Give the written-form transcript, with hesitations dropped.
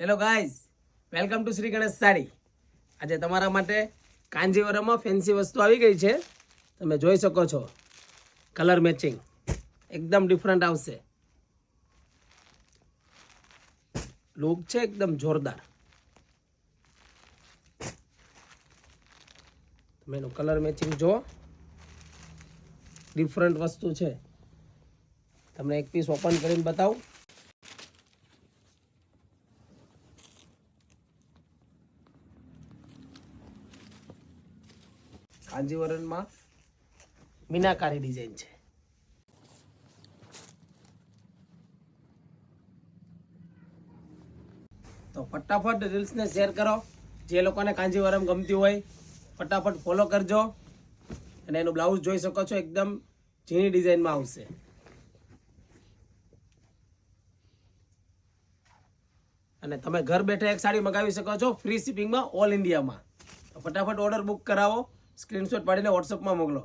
Hello guys, welcome to Shri Ganesh sari. આજે તમારા માટે કાંજીવરમમાં ફેન્સી વસ્તુ આવી ગઈ છે. તમે જોઈ શકો છો, કલર મેચિંગ એકદમ ડિફરન્ટ આવશે. લુક છે એકદમ જોરદાર. તમે એનું કલર મેચિંગ જો, ડિફરન્ટ વસ્તુ છે. તમને એક પીસ ઓપન કરીને બતાવું. કાંજીવરમમાં મીનાકારી ડિઝાઇન છે. તો ફટાફટ રીલ્સને શેર કરો. જે લોકોને કાંજીવરમ ગમતી હોય ફટાફટ ફોલો કરજો. અને એનું બ્લાઉઝ જોઈ શકો છો, એકદમ ઝીણી ડિઝાઇનમાં આવશે. અને તમે ઘર બેઠા એક સાડી મંગાવી શકો છો ફ્રી શિપિંગમાં ઓલ ઇન્ડિયામાં. તો ફટાફટ ઓર્ડર બુક કરાવો, સ્ક્રીનશોટ પાડીને વોટ્સઅપમાં મોકલો.